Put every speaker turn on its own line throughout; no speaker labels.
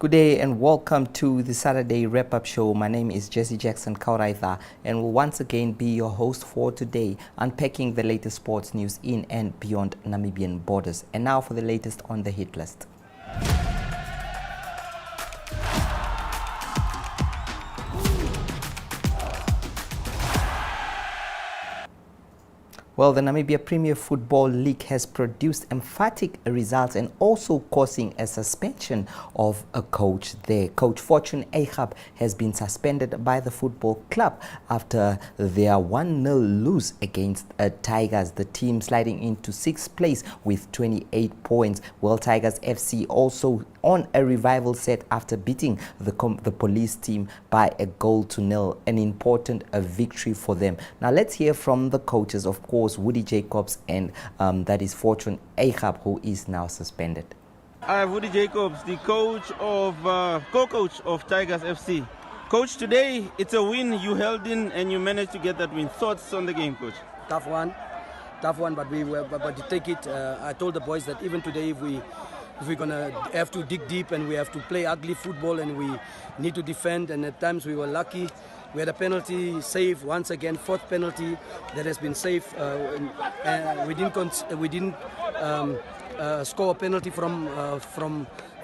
Good day and welcome to the Saturday Wrap-Up Show. My name is Jesse Jackson Kauraitha and will once again be your host for today, unpacking the latest sports news in and beyond Namibian borders. And now for the latest on the hit list. Well, the Namibia Premier Football League has produced emphatic results and also causing a suspension of a coach there. Coach Fortune Ahab has been suspended by the football club after their 1-0 lose against Tigers, the team sliding into 6th place with 28 points. Well, Tigers FC also on a revival set after beating the police team by 1-0, an important victory for them. Now let's hear from the coaches, of course, Woody Jacobs and that is Fortune Ahab, who is now suspended.
Woody Jacobs, the coach of co-coach of Tigers FC. Coach, today it's a win. You held in and you managed to get that win. Thoughts on the game, coach?
Tough one, but to take it. I told the boys that even today, if we're gonna have to dig deep and we have to play ugly football and we need to defend, and at times we were lucky. We had a penalty save once again, fourth penalty that has been saved. We didn't score a penalty from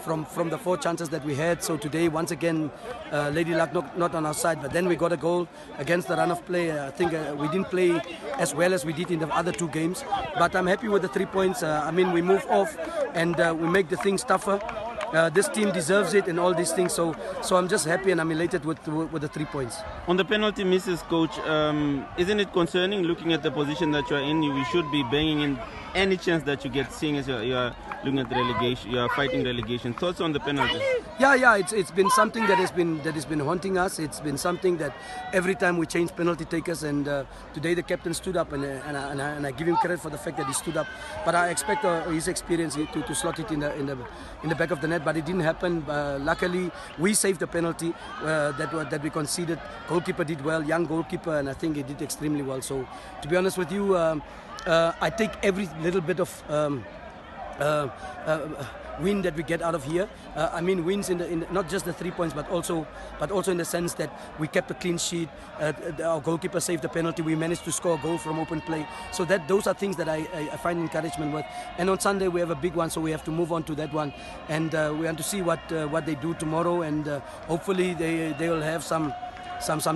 the 4 chances that we had. So today, once again, Lady Luck not on our side. But then we got a goal against the run of play. I think we didn't play as well as we did in the other 2 games. But I'm happy with the 3 points. We move off and we make the things tougher. This team deserves it and all these things. So I'm just happy and I'm elated with the 3 points.
On the penalty misses, coach, isn't it concerning looking at the position that you are in? We should be banging in any chance that you get, seeing as you are looking at the relegation, you are fighting relegation. Thoughts on the penalties?
Yeah. It's been something that has been haunting us. It's been something that every time we change penalty takers, and today the captain stood up, and I give him credit for the fact that he stood up. But I expect his experience to slot it in the back of the net, but it didn't happen. Luckily, we saved the penalty that we conceded. Goalkeeper did well, young goalkeeper, and I think he did extremely well. So to be honest with you, I take every little bit of win that we get out of here. Wins in not just the 3 points, but also in the sense that we kept a clean sheet. Our goalkeeper saved the penalty. We managed to score a goal from open play. So those are things that I find encouragement with. And on Sunday we have a big one, so we have to move on to that one. And we want to see what they do tomorrow. And hopefully they will have some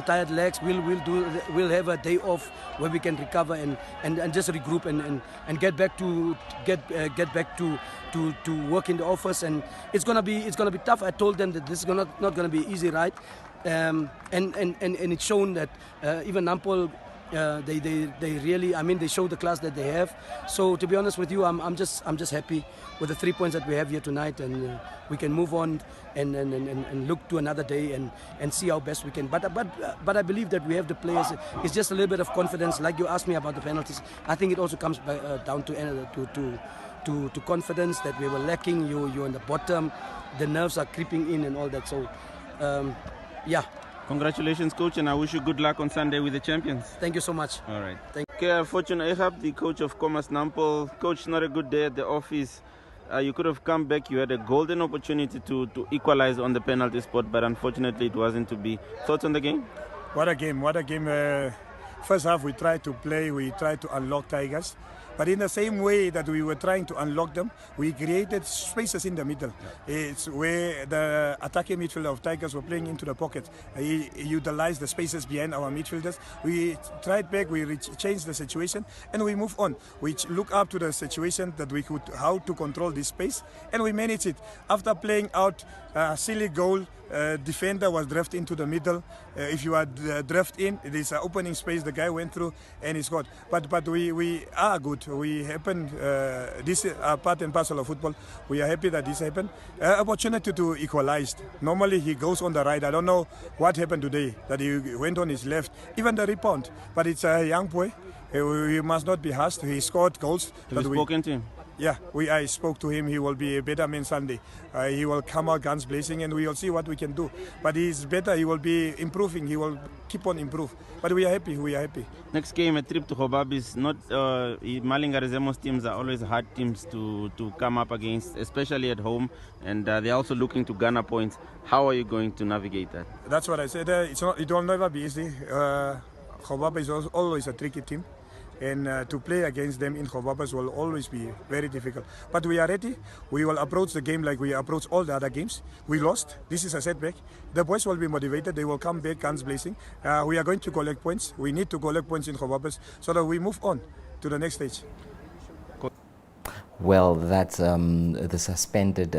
tired legs. We'll have a day off where we can recover and just regroup and get back to work in the office. And it's gonna be tough. I told them that this is not gonna be easy, right? And it's shown that even Nampol, they really, they show the class that they have. So to be honest with you, I'm just happy with the 3 points that we have here tonight, and we can move on and look to another day and see how best we can. But I believe that we have the players. It's just a little bit of confidence. Like you asked me about the penalties, I think it also comes down to confidence that we were lacking. You're on the bottom, the nerves are creeping in and all that. So yeah.
Congratulations, coach, and I wish you good luck on Sunday with the champions.
Thank you so much.
All right. Okay, Fortune Ahab, the coach of Khomas Nampol. Coach, not a good day at the office. You could have come back. You had a golden opportunity to equalize on the penalty spot, but unfortunately it wasn't to be. Thoughts on the game?
What a game. First half we tried to play, we tried to unlock Tigers. But in the same way that we were trying to unlock them, we created spaces in the middle. It's where the attacking midfielder of Tigers were playing into the pocket. He utilized the spaces behind our midfielders. We tried back, we changed the situation, and we move on. We look up to the situation that we could, how to control this space, and we managed it. After playing out a silly goal, defender was drafted into the middle. If you are drafted in, it is an opening space. The guy went through and he scored. But we are good. We happen. This is part and parcel of football. We are happy that this happened. Opportunity to equalize. Normally he goes on the right. I don't know what happened today that he went on his left. Even the rebound. But it's a young boy. He must not be hushed. He scored goals.
Have you spoken to him?
Yeah, I spoke to him. He will be a better man Sunday. He will come out guns blazing, and we will see what we can do. But he's better. He will be improving. He will keep on improve. But we are happy. We are happy.
Next game, a trip to Khomas is not. Malinga Rezemo's teams are always hard teams to come up against, especially at home, and they're also looking to garner points. How are you going to navigate that?
That's what I said. It will never be easy. Khomas is always a tricky team. And to play against them in Khomas will always be very difficult. But we are ready. We will approach the game like we approach all the other games. We lost. This is a setback. The boys will be motivated. They will come back guns blazing. We are going to collect points. We need to collect points in Khomas so that we move on to the next stage.
Well, that's the suspended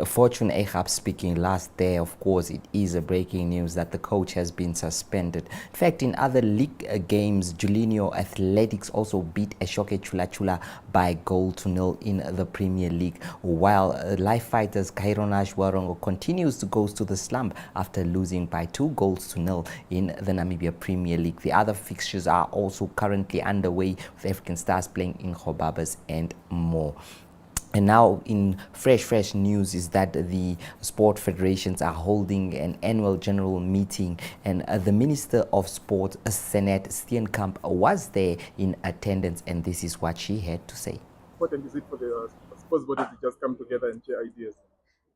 Fortune Ahab speaking last day. Of course, it is a breaking news that the coach has been suspended. In fact, in other league games, Julinho Athletics also beat Eshoke Chula Chula by 1-0 in the Premier League, while Life Fighters Kaironaj Warongo continues to go to the slump after losing by 2-0 in the Namibia Premier League. The other fixtures are also currently underway, with African Stars playing in Khomas and more. And now in fresh news is that the sport federations are holding an annual general meeting, and the Minister of Sport, Senate Steenkamp, was there in attendance, and this is what she had to say.
What is it for the sports body to just come together and share ideas?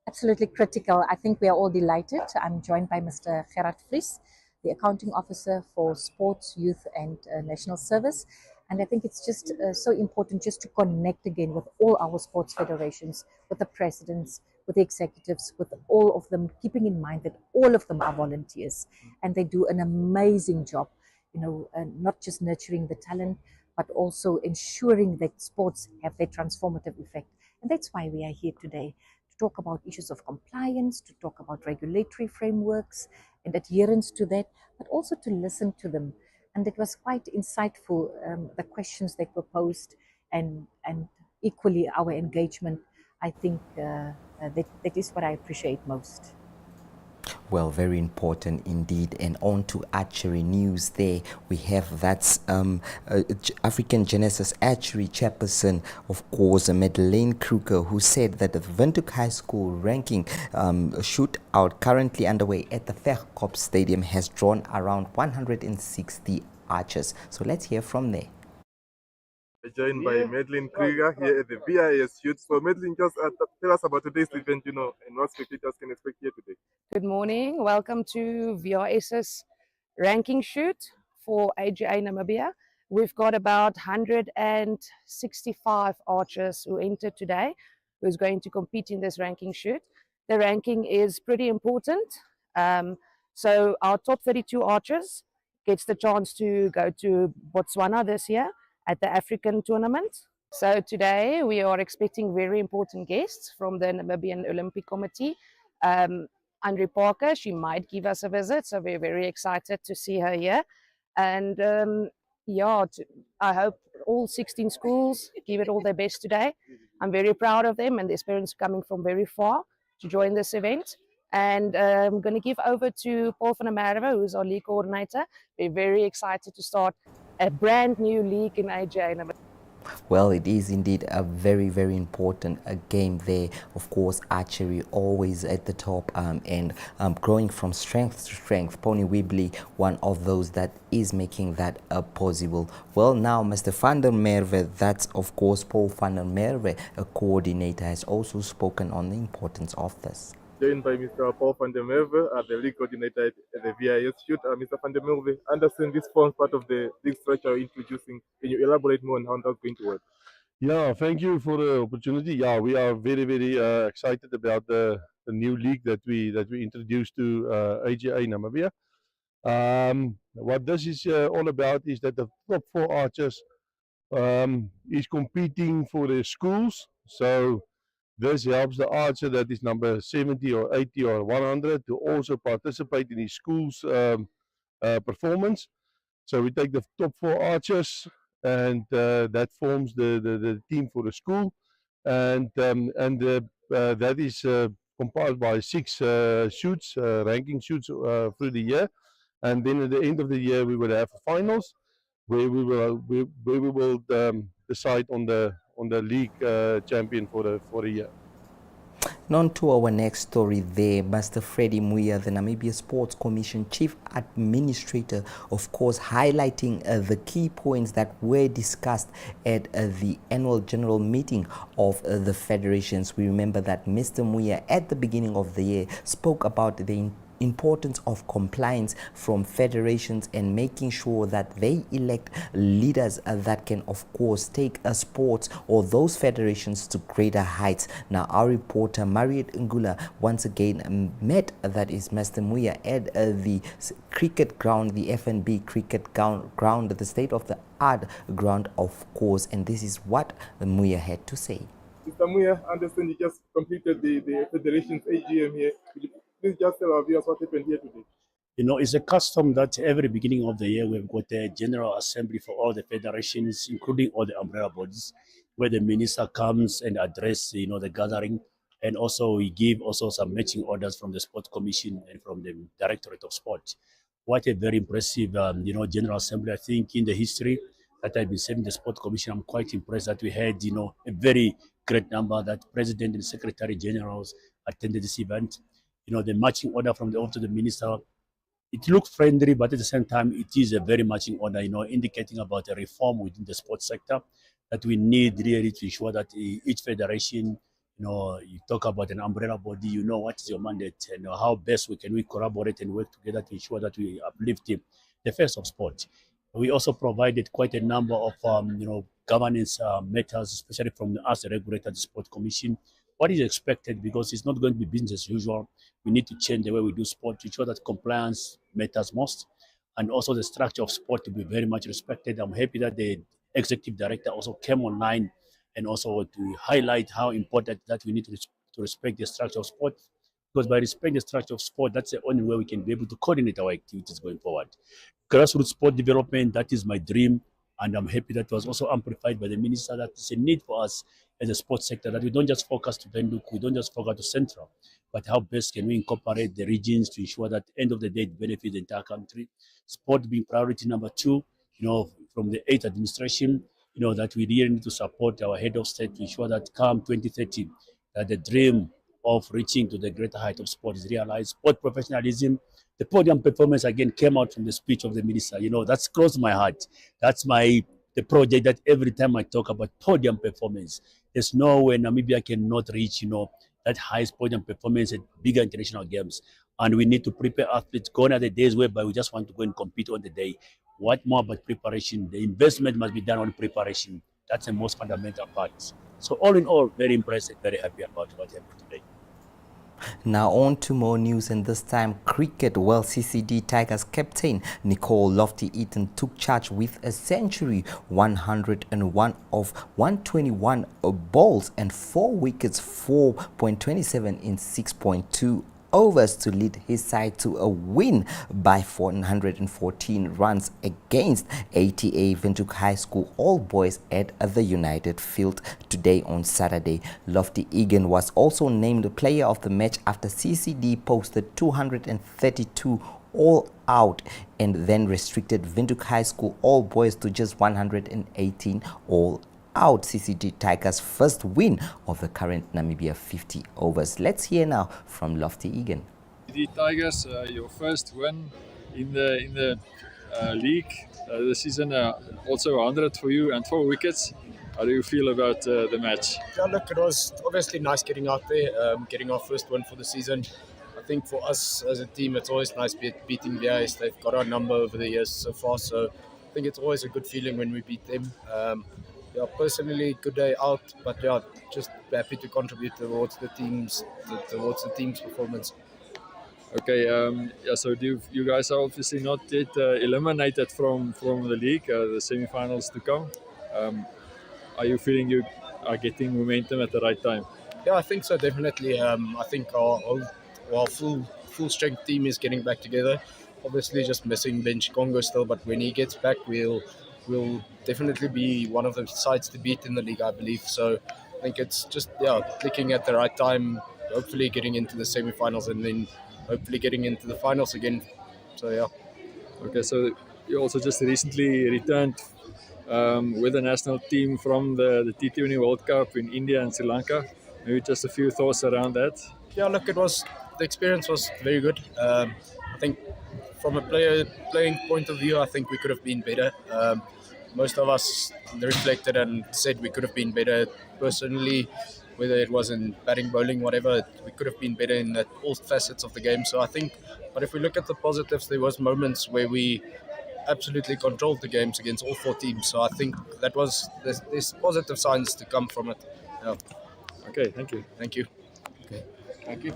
Absolutely critical. I think we are all delighted. I'm joined by Mr. Gerard Vries, the Accounting Officer for Sports, Youth and National Service. And I think it's just so important just to connect again with all our sports federations, with the presidents, with the executives, with all of them, keeping in mind that all of them are volunteers and they do an amazing job, not just nurturing the talent, but also ensuring that sports have their transformative effect. And that's why we are here today, to talk about issues of compliance, to talk about regulatory frameworks and adherence to that, but also to listen to them. And it was quite insightful, the questions that were posed, and equally our engagement. I think that is what I appreciate most.
Well, very important indeed. And on to archery news there. We have that's African Genesis Archery Chairperson, of course, Madeleine Kruger, who said that the Windhoek High School ranking shootout currently underway at the Verkop Stadium has drawn around 160 archers. So let's hear from there.
Joined by Madeleine Krieger here at the VIS shoot. So Madeleine, just tell us about today's event, and what spectators can expect here today.
Good morning. Welcome to VIS's ranking shoot for AGA Namibia. We've got about 165 archers who entered today, who's going to compete in this ranking shoot. The ranking is pretty important. So our top 32 archers gets the chance to go to Botswana this year at the African tournament. So today we are expecting very important guests from the Namibian Olympic Committee. Andre Parker, she might give us a visit, so we're very excited to see her here. And I hope all 16 schools give it all their best today. I'm very proud of them, and their parents coming from very far to join this event. And I'm going to give over to Paul van der Merwe, who's our league coordinator. We're very excited to start a brand new league in AGA.
Well, it is indeed a very important game there. Of course, archery always at the top and growing from strength to strength. Pony Webley, one of those that is making that possible. Well, now Mr. van der Merwe, that's of course Paul van der Merwe, a coordinator, has also spoken on the importance of this.
Joined by Mr. Paul van der Merwe, the league coordinator at the VIS shoot. Mr. van der Merwe, understand this forms part of the league structure introducing. Can you elaborate more on how that's going to work?
Yeah, thank you for the opportunity. Yeah, we are very excited about the new league that we introduced to AGA Namibia. What this is all about is that the top 4 archers is competing for the schools. So this helps the archer that is number 70 or 80 or 100 to also participate in his school's performance. So we take the top 4 archers, and that forms the team for the school, and that is compiled by 6 shoots, ranking shoots through the year, and then at the end of the year we will have finals where we will decide on the league champion for the year.
On to our next story there, Master Freddie Muya, the Namibia Sports Commission Chief Administrator, of course, highlighting the key points that were discussed at the annual general meeting of the federations. We remember that Mr. Muya, at the beginning of the year, spoke about the importance of compliance from federations and making sure that they elect leaders that can, of course, take sports or those federations to greater heights. Now, our reporter Mariet Ngula once again met, that is Mr. Muya, at the cricket ground, the FNB cricket ground, the state-of-the-art ground, of course, and this is what Muya had to say.
Mr. Muya, I understand you just completed the federation's AGM here. Could you please just tell our viewers what happened here today?
You know, it's a custom that every beginning of the year we've got a general assembly for all the federations, including all the umbrella bodies, where the minister comes and address, the gathering. And also we give also some matching orders from the Sport Commission and from the Directorate of Sport. What a very impressive, general assembly. I think in the history that I've been serving the Sport Commission, I'm quite impressed that we had, a very great number that President and Secretary Generals attended this event. The matching order from the office of the minister, it looks friendly, but at the same time, it is a very matching order, indicating about a reform within the sports sector that we need really to ensure that each federation, you talk about an umbrella body, what is your mandate and how best can we collaborate and work together to ensure that we uplift the face of sport. We also provided quite a number of, governance matters, especially from us, the regulator, the Sport Commission. What is expected, because it's not going to be business as usual. We need to change the way we do sport to ensure that compliance matters most, and also the structure of sport to be very much respected. I'm happy that the executive director also came online and also to highlight how important that we need to respect the structure of sport, because by respecting the structure of sport, that's the only way we can be able to coordinate our activities going forward. Grassroots sport development, that is my dream. And I'm happy that was also amplified by the minister that it's a need for us as a sports sector that we don't just focus to Benduk, we don't just focus to Central, but how best can we incorporate the regions to ensure that end of the day it benefits the entire country. Sport being priority number 2, from the 8th administration, that we really need to support our head of state to ensure that come 2030, that the dream of reaching to the greater height of sport is realized. Sport professionalism, the podium performance again came out from the speech of the minister. That's close to my heart. That's the project that every time I talk about podium performance, there's no way Namibia cannot reach, that highest podium performance at bigger international games. And we need to prepare athletes. Gone are the days whereby we just want to go and compete on the day. What more about preparation? The investment must be done on preparation. That's the most fundamental part. So all in all, very impressed and very happy about what happened today.
Now on to more news, and this time cricket. Well, CCD Tigers captain Nicole Lofty-Eaton took charge with a century, 101 of 121 balls and 4 wickets, 4.27 in 6.2 overs to lead his side to a win by 414 runs against ATA Windhoek High School All Boys at the United Field today on Saturday. Lofty-Eaton was also named player of the match after CCD posted 232 all out and then restricted Windhoek High School All Boys to just 118 all out. CCD Tigers' first win of the current Namibia 50 overs. Let's hear now from Lofty-Eaton.
CCD Tigers, your first win in the league this season, also 100 for you and 4 wickets. How do you feel about the match?
Yeah, look, it was obviously nice getting out there, getting our first win for the season. I think for us as a team, it's always nice beating VIS. They've got our number over the years so far, so I think it's always a good feeling when we beat them. Personally, good day out, but just happy to contribute towards the team's performance.
Okay, so you guys are obviously not yet eliminated from the league, the semi-finals to come. Are you feeling you are getting momentum at the right time?
Yeah, I think so, definitely. I think our full strength team is getting back together. Obviously, just missing Ben Chikongo still, but when he gets back, we'll definitely be one of the sides to beat in the league, I believe. So I think it's just clicking at the right time, hopefully getting into the semi-finals and then hopefully getting into the finals again. So yeah.
Okay, so you also just recently returned with the national team from the T20 World Cup in India and Sri Lanka. Maybe just a few thoughts around that.
Yeah, look, the experience was very good. I think from a playing point of view, I think we could have been better. Most of us reflected and said we could have been better. Personally, whether it was in batting, bowling, whatever, we could have been better in all facets of the game. So I think, but if we look at the positives, there was moments where we absolutely controlled the games against all 4 teams. So I think there's positive signs to come from it. Yeah.
Okay, thank you.
Thank you.
Okay.
Thank you.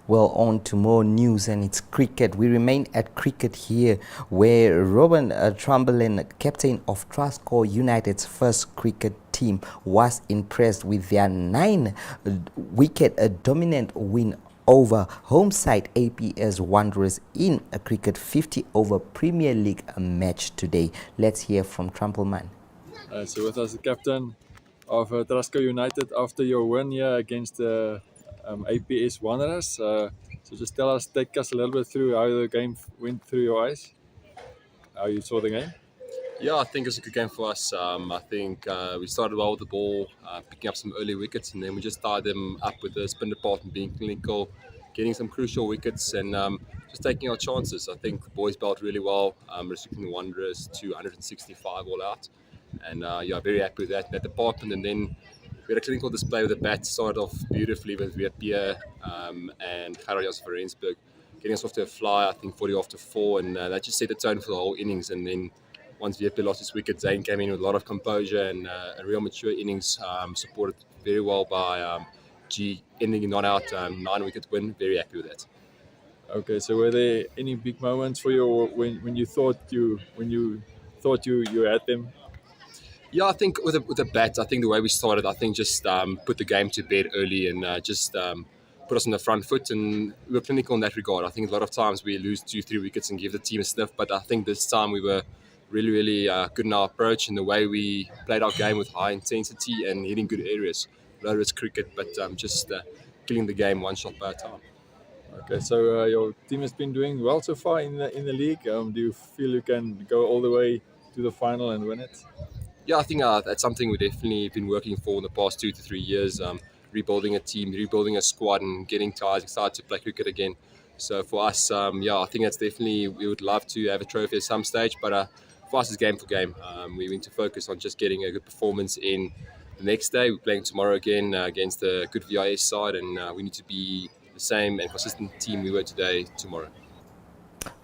Well, on to more news, and it's cricket. We remain at cricket here, where Robin Trumbullin, captain of Trustcore United's first cricket team, was impressed with their 9-wicket dominant win over home side APS Wanderers in a cricket 50-over Premier League match today. Let's hear from Trumpelman.
So with us, the captain of Trustcore United after your win here against APS Wanderers. So just take us a little bit through how the game went through your eyes, how you saw the game.
Yeah, I think it's a good game for us. I think we started well with the ball, picking up some early wickets, and then we just tied them up with the spin department being clinical, getting some crucial wickets, and just taking our chances. I think the boys bowled really well, restricting the Wanderers to 165 all out, and yeah, very happy with that department. And then we had a clinical display with the bat, started off beautifully with Pierre and Gerard van Rensburg, getting us off to a fly, I think 40 after 4, and that just set the tone for the whole innings. And then once VP lost his wicket, Zane came in with a lot of composure and a real mature innings, supported very well by G, ending in not out, 9-wicket win. Very happy with that.
Okay, so were there any big moments for you when you thought you had them?
Yeah, I think with the bat, I think the way we started, I think just put the game to bed early and just put us on the front foot, and we were clinical in that regard. I think a lot of times we lose 2-3 wickets and give the team a sniff, but I think this time we were really good in our approach and the way we played our game with high intensity and hitting good areas. Low risk cricket, but just killing the game one shot by a time.
Okay, so your team has been doing well so far in the league. Do you feel you can go all the way to the final and win it?
Yeah, I think that's something we've definitely been working for in the past 2 to 3 years. Rebuilding a team, rebuilding a squad, and getting guys excited to play cricket again. So for us, yeah, I think that's definitely, we would love to have a trophy at some stage, but for us, it's game for game. We need to focus on just getting a good performance in the next day. We're playing tomorrow again against a good VIS side, and we need to be the same and consistent team we were today, tomorrow.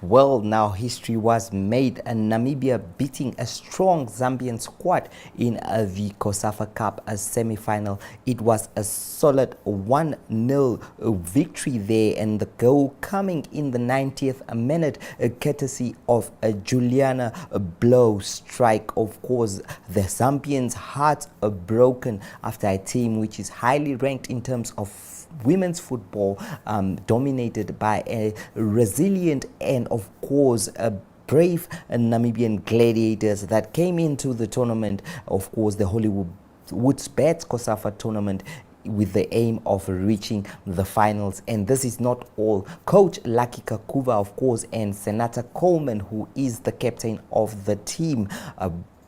Well, now history was made, and Namibia beating a strong Zambian squad in the COSAFA Cup semi-final. It was a solid 1-0 victory there, and the goal coming in the 90th minute, courtesy of a Juliana blow strike. Of course, the Zambians' hearts are broken after a team which is highly ranked in terms of women's football, dominated by a resilient and of course a brave Namibian gladiators that came into the tournament, of course the Hollywood Bets COSAFA tournament, with the aim of reaching the finals. And this is not all. Coach Lucky Kakuva, of course, and Senator Coleman, who is the captain of the team,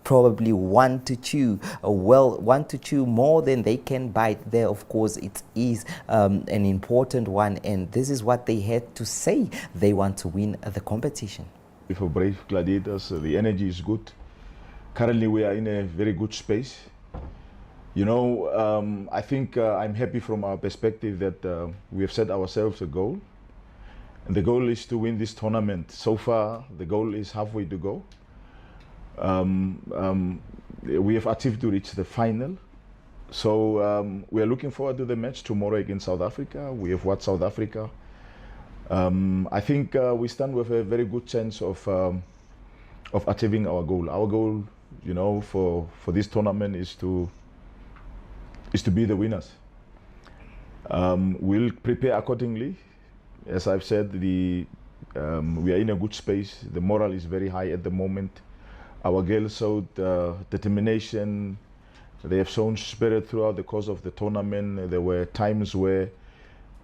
probably one to chew more than they can bite. There, of course, it is an important one, and this is what they had to say. They want to win the competition.
For brave gladiators, the energy is good. Currently, we are in a very good space. You know, I think I'm happy from our perspective that we have set ourselves a goal, and the goal is to win this tournament. So far, the goal is halfway to go. We have achieved to reach the final, so we are looking forward to the match tomorrow against South Africa. We have watched South Africa. I think we stand with a very good chance of achieving our goal. Our goal, you know, for this tournament is to be the winners. We'll prepare accordingly. As I've said, we are in a good space. The morale is very high at the moment. Our girls showed determination. They have shown spirit throughout the course of the tournament. There were times where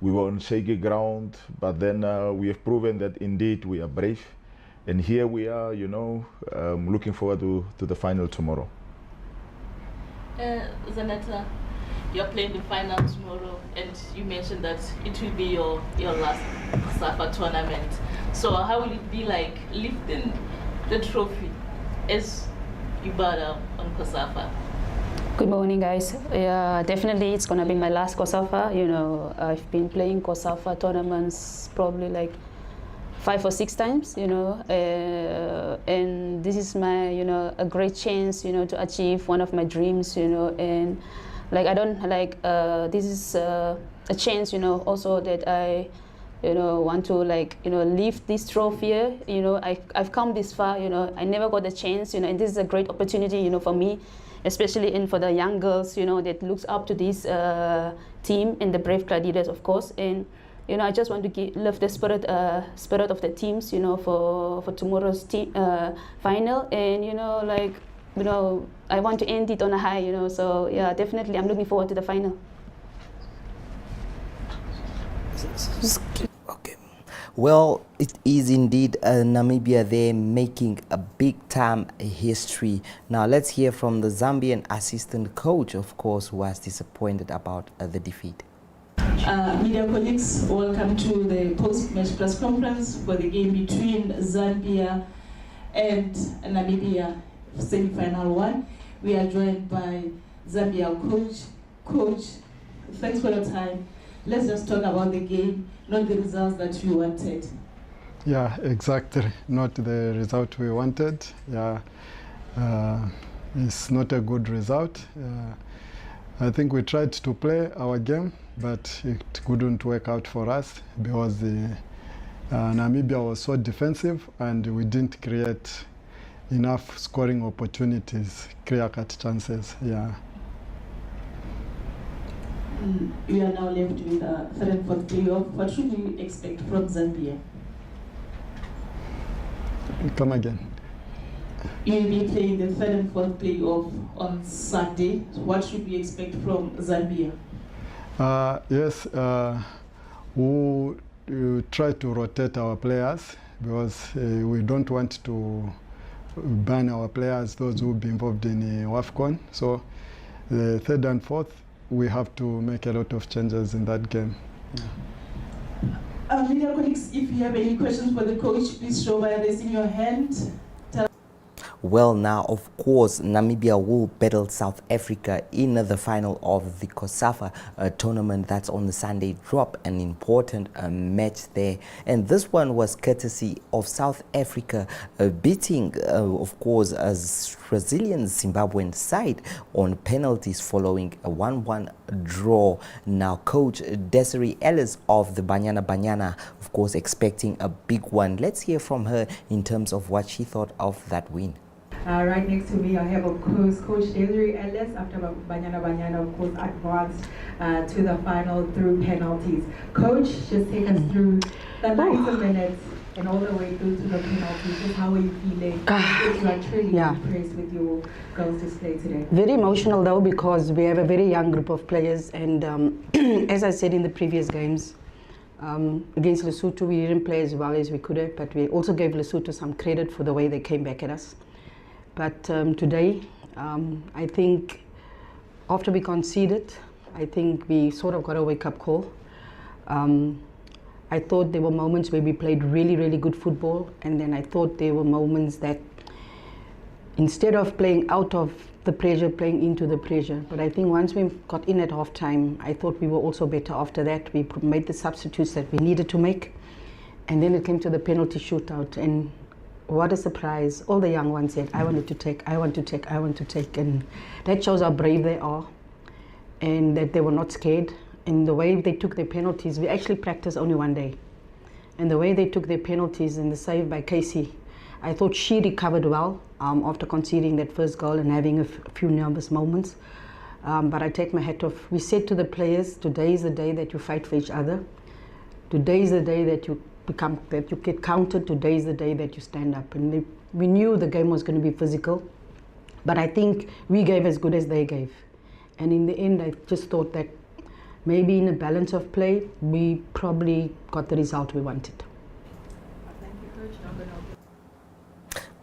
we were on shaky ground, but then we have proven that indeed we are brave And here we are, you know, looking forward to the final tomorrow.
Zanetta, you're playing the final tomorrow, and you mentioned that it will be your last COSAFA tournament. So how will it be like lifting the trophy as you bow down on COSAFA?
Good morning, guys. Yeah, definitely it's gonna be my last COSAFA. You know, I've been playing COSAFA tournaments probably like 5 or 6 times, you know, and this is my, you know, a great chance, you know, to achieve one of my dreams, you know, and like I don't like this is a chance, you know, also that I, you know, want to like, you know, lift this trophy. You know, I've come this far, you know, I never got a chance, you know, and this is a great opportunity, you know, for me, especially in for the young girls, you know, that looks up to this team and the Brave Gladiators, of course. And you know, I just want to lift the spirit of the teams, you know, for tomorrow's final. And you know, like, you know, I want to end it on a high, you know. So yeah, definitely, I'm looking forward to the final.
Okay. Well, it is indeed Namibia there making a big-time history. Now, let's hear from the Zambian assistant coach, of course, who was disappointed about the defeat.
Media colleagues, welcome to the post-match press conference for the game between Zambia and Namibia, semi-final 1. We are joined by Zambia coach. Coach, thanks for your time. Let's just talk about the game, not the results that you wanted.
Yeah, exactly. Not the result we wanted. Yeah, it's not a good result. I think we tried to play our game, but it couldn't work out for us because Namibia was so defensive and we didn't create enough scoring opportunities, clear-cut chances. Yeah.
We are now left with a third and fourth playoff. What should we expect from Zambia?
Come again.
You will be playing the third and fourth playoff on Sunday. What should we expect from Zambia?
Yes, we try to rotate our players because we don't want to ban our players, those who will be involved in WAFCON. So the third and fourth, we have to make a lot of changes in that game.
Yeah. Media colleagues, if you have any questions for the coach, please show by raising your hand.
Well, now, of course, Namibia will battle South Africa in the final of the COSAFA tournament. That's on the Sunday drop, an important match there. And this one was courtesy of South Africa beating, of course, a Brazilian Zimbabwean side on penalties following a 1-1 draw. Now, Coach Desiree Ellis of the Banyana, of course, expecting a big one. Let's hear from her in terms of what she thought of that win.
Right next to me, I have, of course, Coach Desiree Ellis, after Banyana, of course, advanced to the final through penalties. Coach, just take us through the 90 minutes and all the way through to the penalties. Just how are you feeling? You are truly impressed with your girls' display today.
Very emotional, though, because we have a very young group of players. And as I said in the previous games, against Lesotho, we didn't play as well as we could have, but we also gave Lesotho some credit for the way they came back at us. But today, I think after we conceded, I think we sort of got a wake-up call. I thought there were moments where we played really, really good football, and then I thought there were moments that instead of playing out of the pressure, playing into the pressure. But I think once we got in at half-time, I thought we were also better after that. We made the substitutes that we needed to make, and then it came to the penalty shootout. And what a surprise. All the young ones said, I wanted to take, I want to take, I want to take. And that shows how brave they are and that they were not scared. And the way they took their penalties, we actually practiced only one day. And the way they took their penalties and the save by Casey, I thought she recovered well after conceding that first goal and having a few nervous moments. But I take my hat off. We said to the players, today is the day that you fight for each other. Today is the day that you get counted. Today is the day that you stand up. And we knew the game was going to be physical, but I think we gave as good as they gave. And in the end, I just thought that maybe in a balance of play, we probably got the result we wanted.
Thank you, Coach.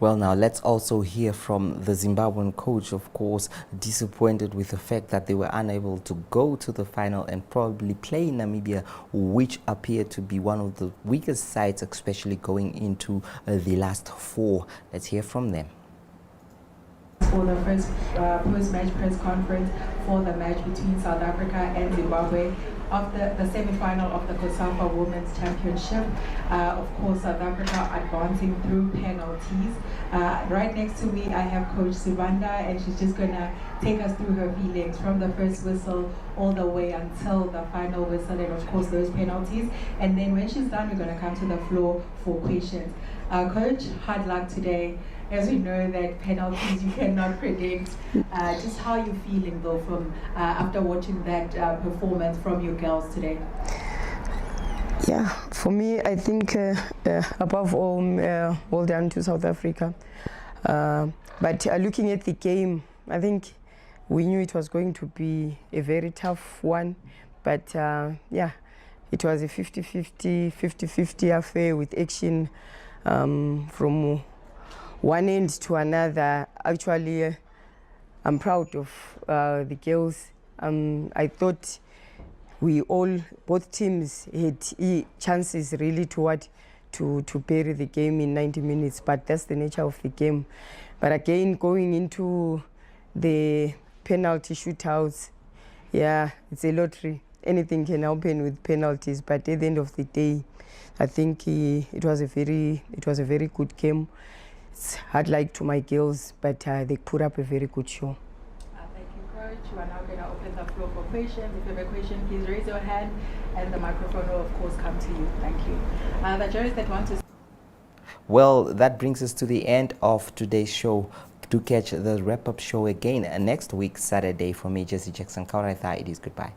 Well, now let's also hear from the Zimbabwean coach, of course, disappointed with the fact that they were unable to go to the final and probably play Namibia, which appeared to be one of the weakest sides, especially going into the last four. Let's hear from them.
For the first post-match press conference for the match between South Africa and Zimbabwe of the semi-final of the COSAFA Women's Championship. Of course, South Africa advancing through penalties. Right next to me, I have Coach Sibanda, and she's just going to take us through her feelings from the first whistle all the way until the final whistle, and of course those penalties. And then when she's done, we're going to come to the floor for questions. Coach, hard luck today. As we know that penalties you cannot predict. Just how are you feeling though from after watching that performance from your girls today?
Yeah, for me, I think above all, well done to South Africa. But looking at the game, I think we knew it was going to be a very tough one. But yeah, it was a 50-50 affair with action from one end to another. Actually, I'm proud of the girls. I thought both teams had chances really to bury the game in 90 minutes, but that's the nature of the game. But again, going into the penalty shootouts, yeah, it's a lottery. Anything can happen with penalties, but at the end of the day, I think it was a very good game. It's hard luck to my girls, but they put up a very good show.
Thank you, Coach. We are now going to open the floor for questions. If you have a question, please raise your hand, and the microphone will, of course, come to you. Thank you. The judges that want to...
Well, that brings us to the end of today's show. To catch the wrap-up show again next week, Saturday, for me, Jesse Jackson Kauraitha, it is goodbye.